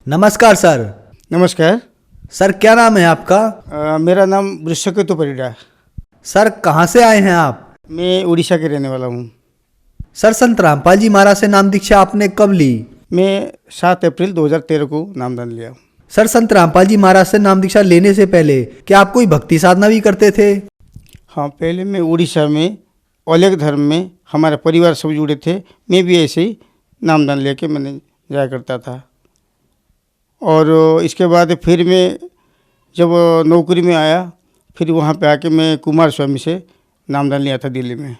नमस्कार सर। नमस्कार। सर क्या नाम है आपका? मेरा नाम वृषकेतु परिडा है। सर कहाँ से आए हैं आप? मैं उड़ीसा के रहने वाला हूँ। सर संत रामपाल जी महाराज से नाम दीक्षा आपने कब ली? मैं 7 अप्रैल 2013 को नामदान लिया। सर संत रामपाल जी महाराज से नाम दीक्षा लेने से पहले क्या आप कोई भक्ति साधना भी करते थे? हाँ, पहले मैं उड़ीसा में ओलेग धर्म में हमारा परिवार सब जुड़े थे। मैं भी ऐसे ही नामदान लेके मैंने जाया करता था। और इसके बाद फिर मैं जब नौकरी में आया, फिर वहाँ पे आके मैं कुमार स्वामी से नामदान लिया था दिल्ली में।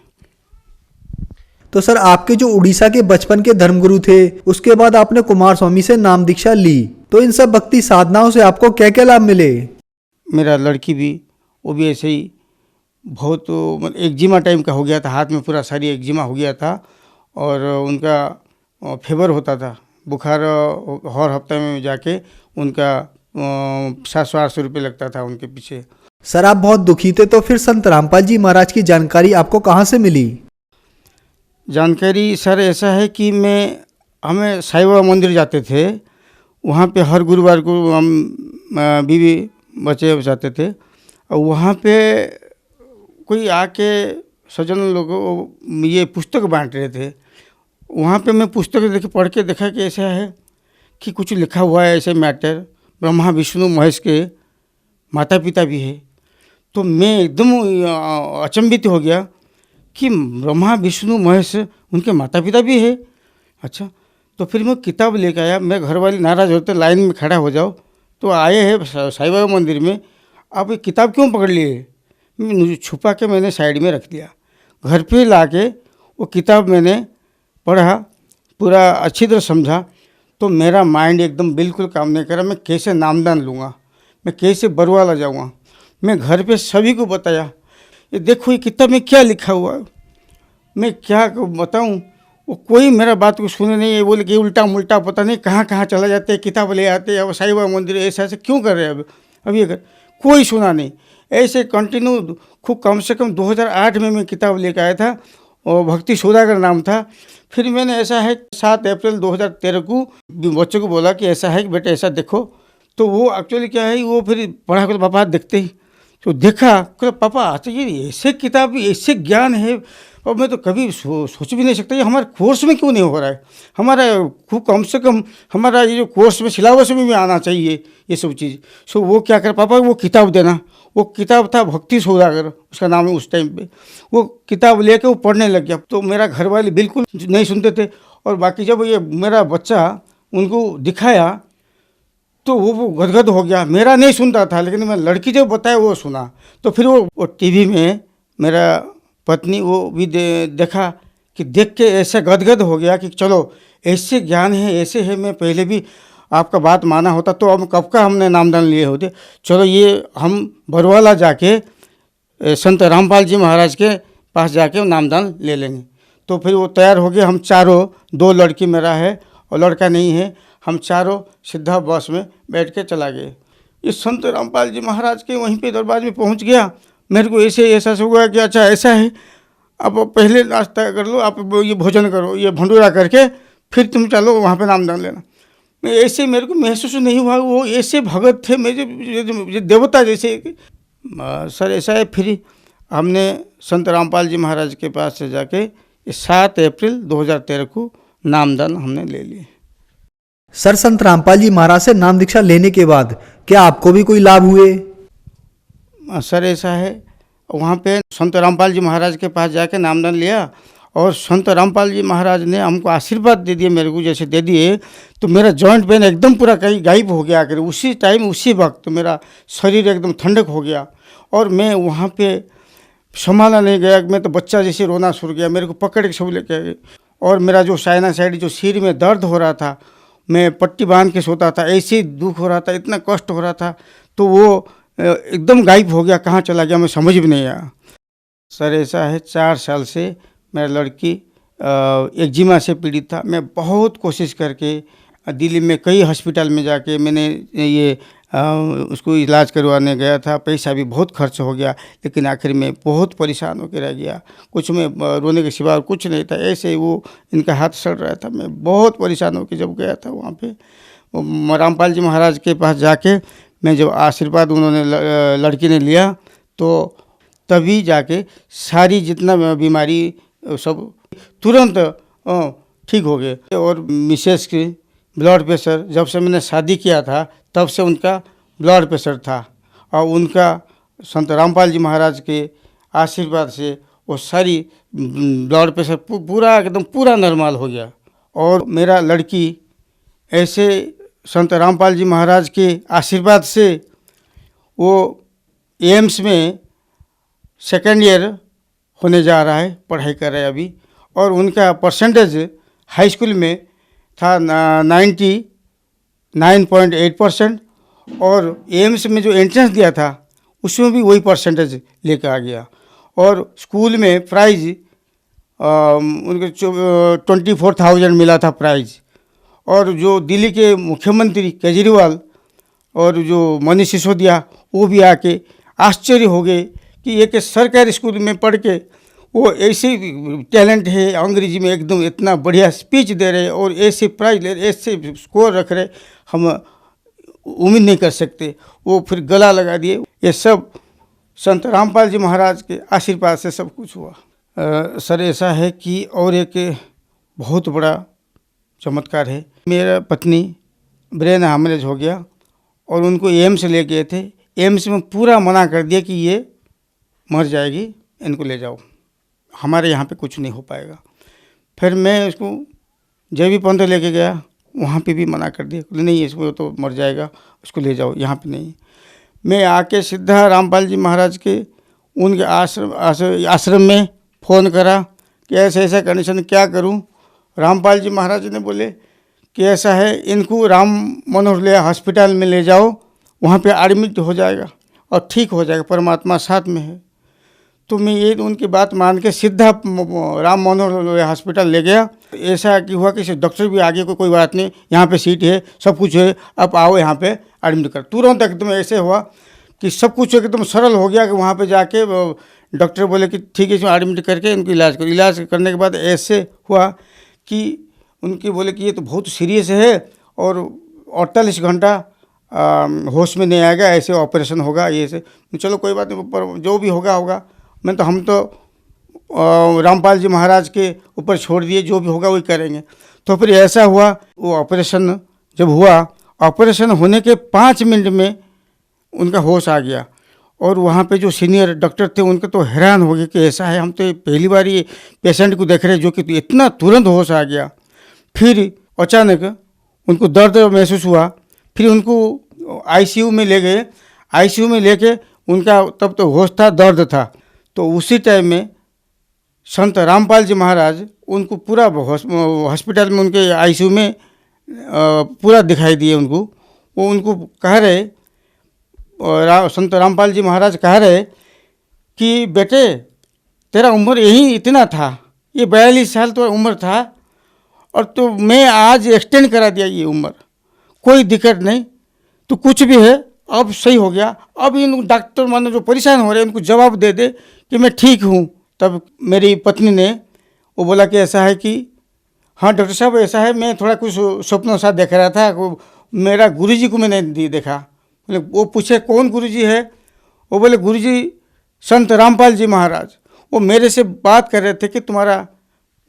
तो सर आपके जो उड़ीसा के बचपन के धर्मगुरु थे उसके बाद आपने कुमार स्वामी से नाम दीक्षा ली, तो इन सब भक्ति साधनाओं से आपको क्या क्या लाभ मिले? मेरा लड़की भी, वो भी ऐसे ही बहुत मतलब एक्जिमा टाइम का हो गया था, हाथ में पूरा सारी एक्जिमा हो गया था और उनका फीवर होता था, बुखार हर हफ्ते में जाके उनका 700-800 रुपये लगता था उनके पीछे। सर आप बहुत दुखी थे, तो फिर संत रामपाल जी महाराज की जानकारी आपको कहाँ से मिली? जानकारी सर ऐसा है कि हमें साईं बाबा मंदिर जाते थे, वहाँ पे हर गुरुवार को हम बीवी बच्चे जाते थे और वहाँ पे कोई आके सज्जन लोगों ये पुस्तक बांट रहे थे। वहाँ पे मैं पुस्तक देख पढ़ के देखा कि ऐसा है कि कुछ लिखा हुआ है ऐसे मैटर, ब्रह्मा विष्णु महेश के माता पिता भी है। तो मैं एकदम अचंभित हो गया कि ब्रह्मा विष्णु महेश उनके माता पिता भी है। अच्छा, तो फिर मैं किताब लेकर आया। मैं घर वाले नाराज़ होते, लाइन में खड़ा हो जाओ, तो आए हैं साईं बाबा मंदिर में, आप ये किताब क्यों पकड़ लिए? मुझे छुपा के मैंने साइड में रख दिया। घर पे लाके वो किताब मैंने पढ़ा, पूरा अच्छी तरह समझा, तो मेरा माइंड एकदम बिल्कुल काम नहीं करा। मैं कैसे नामदान लूँगा, मैं कैसे बरवाला जाऊँगा। मैं घर पे सभी को बताया, ये देखो ये किताब में क्या लिखा हुआ है, मैं क्या बताऊँ। वो कोई मेरा बात को सुने नहीं। ये बोले कि उल्टा मुल्टा पता नहीं कहाँ कहाँ चला जाते, किताब ले आते, अब साईं बाबा मंदिर ऐसा ऐसे क्यों कर रहे हैं। अब ये कर, कोई सुना नहीं। ऐसे कंटिन्यू खूब कम से कम 2008 में मैं किताब लेकर आया था और भक्ति सौदागर नाम था। फिर मैंने ऐसा है 7 अप्रैल 2013 को बच्चों को बोला कि ऐसा है कि बेटा ऐसा देखो। तो वो एक्चुअली क्या है, वो फिर पढ़ा कर पापा देखते ही तो देखा, कहा पापा अच्छा ये ऐसे किताब ऐसे ज्ञान है और मैं तो कभी सोच भी नहीं सकता, ये हमारे कोर्स में क्यों नहीं हो रहा है। हमारा खूब कम से कम हमारा ये जो कोर्स में सिलेबस में भी आना चाहिए ये सब चीज़। सो वो क्या कर पापा, वो किताब देना। वो किताब था भक्ति सौदागर, उसका नाम है उस टाइम पे। वो किताब लेके वो पढ़ने लग गया। तो मेरा घर वाले बिल्कुल नहीं सुनते थे और बाकी जब ये मेरा बच्चा उनको दिखाया तो वो गदगद हो गया। मेरा नहीं सुनता था, लेकिन मैं लड़की जब बताया वो सुना। तो फिर वो टीवी में मेरा पत्नी वो भी देखा कि देख के ऐसे गदगद हो गया कि चलो ऐसे ज्ञान है, ऐसे है। मैं पहले भी आपका बात माना होता तो हम कब का हमने नामदान लिए होते। चलो ये हम बरवाला जाके संत रामपाल जी महाराज के पास जाके नामदान ले लेंगे। तो फिर वो तैयार हो गए। हम चारों, 2 लड़की मेरा है और लड़का नहीं है, हम चारों सीधा बस में बैठ के चला गए। इस संत रामपाल जी महाराज के वहीं पे दरबार में पहुंच गया। मेरे को ऐसे एहसास हुआ कि अच्छा ऐसा है, अब पहले नाश्ता कर लो, आप ये भोजन करो, ये भंडूरा करके फिर तुम चलो वहाँ पे नामदान लेना। मैं ऐसे मेरे को महसूस नहीं हुआ। वो ऐसे भगत थे मेरे देवता जैसे। सर ऐसा है, फिर हमने संत रामपाल जी महाराज के पास से जाके 7 अप्रैल 2013 को नामदान हमने ले लिए। सर संत रामपाल जी महाराज से नाम दीक्षा लेने के बाद क्या आपको भी कोई लाभ हुए? सर ऐसा है, वहाँ पे संत रामपाल जी महाराज के पास जाके नामदान लिया और संत रामपाल जी महाराज ने हमको आशीर्वाद दे दिए, मेरे को जैसे दे दिए। तो मेरा जॉइंट पेन एकदम पूरा कहीं गायब हो गया। आकर उसी टाइम उसी वक्त मेरा शरीर एकदम ठंडक हो गया और मैं वहाँ पे संभाला नहीं गया। मैं तो बच्चा जैसे रोना शुरू किया, मेरे को पकड़ के सब लेके गए। और मेरा जो साइनासाइड जो सिर में दर्द हो रहा था, मैं पट्टी बांध के सोता था, ऐसे ही दुख हो रहा था, इतना कष्ट हो रहा था। तो वो एकदम गायब हो गया, कहाँ चला गया मैं समझ भी नहीं आया। सर ऐसा है, 4 साल से मेरा लड़की एक्जिमा से पीड़ित था। मैं बहुत कोशिश करके दिल्ली में कई हॉस्पिटल में जाके मैंने ये उसको इलाज करवाने गया था। पैसा भी बहुत खर्च हो गया, लेकिन आखिर में बहुत परेशान होकर रह गया। कुछ में रोने के सिवा कुछ नहीं था। ऐसे ही वो इनका हाथ सड़ रहा था। मैं बहुत परेशान होकर जब गया था वहाँ पे, रामपाल जी महाराज के पास जाके मैं जब आशीर्वाद उन्होंने लड़की ने लिया तो तभी जाके सारी जितना बीमारी सब तुरंत ठीक हो गए। और मिसेस की ब्लड प्रेशर, जब से मैंने शादी किया था तब से उनका ब्लड प्रेशर था, और उनका संत रामपाल जी महाराज के आशीर्वाद से वो सारी ब्लड प्रेशर पूरा एकदम पूरा नॉर्मल हो गया। और मेरा लड़की ऐसे संत रामपाल जी महाराज के आशीर्वाद से वो एम्स में सेकेंड ईयर होने जा रहा है, पढ़ाई कर रहा है अभी। और उनका परसेंटेज हाई स्कूल में था 99.8%, और एम्स में जो एंट्रेंस दिया था उसमें भी वही परसेंटेज लेकर आ गया। और स्कूल में प्राइज उनके 24,000 मिला था प्राइज। और जो दिल्ली के मुख्यमंत्री केजरीवाल और जो मनीष सिसोदिया वो भी आके आश्चर्य हो गए कि एक सरकारी स्कूल में पढ़ के वो ऐसे टैलेंट है, अंग्रेजी में एकदम इतना बढ़िया स्पीच दे रहे और ऐसे प्राइज ले रहे, ऐसे स्कोर रख रहे, हम उम्मीद नहीं कर सकते। वो फिर गला लगा दिए। ये सब संत रामपाल जी महाराज के आशीर्वाद से सब कुछ हुआ। सर ऐसा है कि और एक बहुत बड़ा चमत्कार है। मेरा पत्नी ब्रेन हैमरेज हो गया और उनको एम्स ले गए थे। एम्स में पूरा मना कर दिया कि ये मर जाएगी, इनको ले जाओ, हमारे यहाँ पे कुछ नहीं हो पाएगा। फिर मैं उसको JB पंत लेके गया, वहाँ पे भी मना कर दिया, नहीं इसको तो मर जाएगा, उसको ले जाओ, यहाँ पे नहीं। मैं आके सीधा रामपाल जी महाराज के उनके आश्रम में फ़ोन करा कि ऐसे ऐसा कंडीशन क्या करूं। रामपाल जी महाराज ने बोले कि ऐसा है, इनको राम मनोहर हॉस्पिटल में ले जाओ, वहाँ पे एडमिट हो जाएगा और ठीक हो जाएगा, परमात्मा साथ में है। तो मैं ये उनकी बात मान के सीधा राम मनोहर हॉस्पिटल ले गया। ऐसा कि हुआ कि डॉक्टर भी आगे कोई बात नहीं, यहाँ पे सीट है, सब कुछ है, अब आओ यहाँ पे एडमिट कर। तुरंत एकदम ऐसे हुआ कि सब कुछ एकदम सरल हो गया कि वहाँ पे जाके डॉक्टर बोले कि ठीक है, इसमें एडमिट करके इनको इलाज करो। इलाज करने के बाद ऐसे हुआ कि उनकी बोले कि ये तो बहुत सीरियस है और 48 घंटा होश में नहीं आएगा, ऐसे ऑपरेशन होगा, ये से। चलो कोई बात नहीं, पर जो भी होगा होगा। हम तो रामपाल जी महाराज के ऊपर छोड़ दिए, जो भी होगा वही करेंगे। तो फिर ऐसा हुआ, वो ऑपरेशन जब हुआ, ऑपरेशन होने के 5 मिनट में उनका होश आ गया। और वहाँ पे जो सीनियर डॉक्टर थे उनके तो हैरान हो गए कि ऐसा है, हम तो पहली बार ये पेशेंट को देख रहे जो कि इतना तुरंत होश आ गया। फिर अचानक उनको दर्द महसूस हुआ, फिर उनको ICU में ले गए। ICU में लेके उनका तब तो होश था, दर्द था। तो उसी टाइम में संत रामपाल जी महाराज उनको पूरा हॉस्पिटल में उनके ICU में पूरा दिखाई दिए उनको। वो उनको कह रहे, संत रामपाल जी महाराज कह रहे कि बेटे तेरा उम्र यही इतना था, ये 42 साल तो उम्र था, और तो मैं आज एक्सटेंड करा दिया ये उम्र, कोई दिक्कत नहीं, तो कुछ भी है अब सही हो गया। अब इन डॉक्टर मानो जो परेशान हो रहे हैं उनको जवाब दे दे कि मैं ठीक हूँ। तब मेरी पत्नी ने वो बोला कि ऐसा है कि हाँ डॉक्टर साहब ऐसा है, मैं थोड़ा कुछ स्वप्नों सा देख रहा था, मेरा गुरुजी को मैंने देखा। बोले, वो पूछे कौन गुरुजी है? वो बोले गुरुजी संत रामपाल जी महाराज। वो मेरे से बात कर रहे थे कि तुम्हारा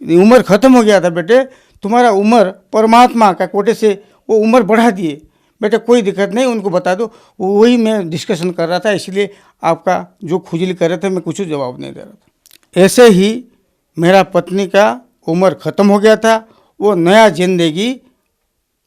उम्र ख़त्म हो गया था बेटे, तुम्हारा उम्र परमात्मा का कोटे से वो उम्र बढ़ा दिए बेटे, कोई दिक्कत नहीं, उनको बता दो। वही मैं डिस्कशन कर रहा था, इसलिए आपका जो खुजली कर रहे थे मैं कुछ जवाब नहीं दे रहा था। ऐसे ही मेरा पत्नी का उम्र ख़त्म हो गया था, वो नया जिंदगी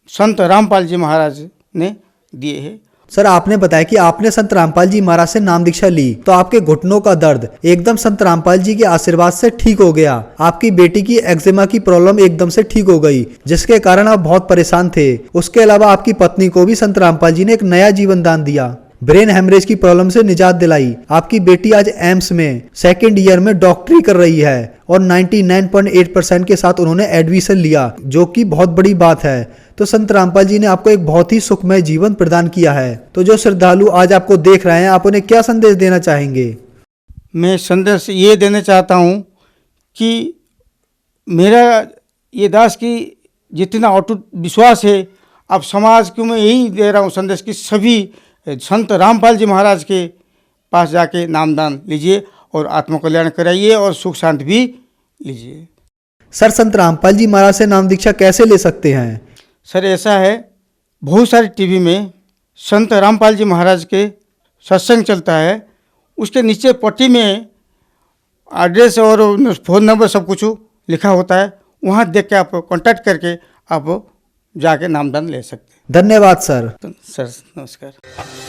संत रामपाल जी महाराज ने दिए है। सर आपने बताया कि आपने संत रामपाल जी महाराज से नाम दीक्षा ली तो आपके घुटनों का दर्द एकदम संत रामपाल जी के आशीर्वाद से ठीक हो गया। आपकी बेटी की एक्जिमा की प्रॉब्लम एकदम से ठीक हो गई, जिसके कारण आप बहुत परेशान थे। उसके अलावा आपकी पत्नी को भी संत रामपाल जी ने एक नया जीवन दान दिया, ब्रेन हेमरेज की प्रॉब्लम से निजात दिलाई। आपकी बेटी आज एम्स में सेकेंड ईयर में डॉक्टरी कर रही है और 99.8% के साथ उन्होंने एडमिशन लिया, जो कि बहुत बड़ी बात है। तो संत रामपाल जी ने आपको एक बहुत ही सुखमय जीवन प्रदान किया है। तो जो श्रद्धालु आज आपको देख रहे हैं, आप उन्हें क्या संदेश देना चाहेंगे? मैं संदेश ये देना चाहता हूँ कि मेरा ये दास की जितना अटूट विश्वास है अब समाज को मैं यही दे रहा हूँ संदेश कि सभी संत रामपाल जी महाराज के पास जाके नामदान लीजिए और आत्मकल्याण कराइए और सुख शांति भी लीजिए। सर, संत रामपाल जी महाराज से नाम दीक्षा कैसे ले सकते हैं? सर ऐसा है, बहुत सारे टीवी में संत रामपाल जी महाराज के सत्संग चलता है, उसके नीचे पट्टी में एड्रेस और फ़ोन नंबर सब कुछ लिखा होता है, वहाँ देख के आप कांटेक्ट करके आप जाके नामदान ले सकते हैं। धन्यवाद सर। तो सर नमस्कार।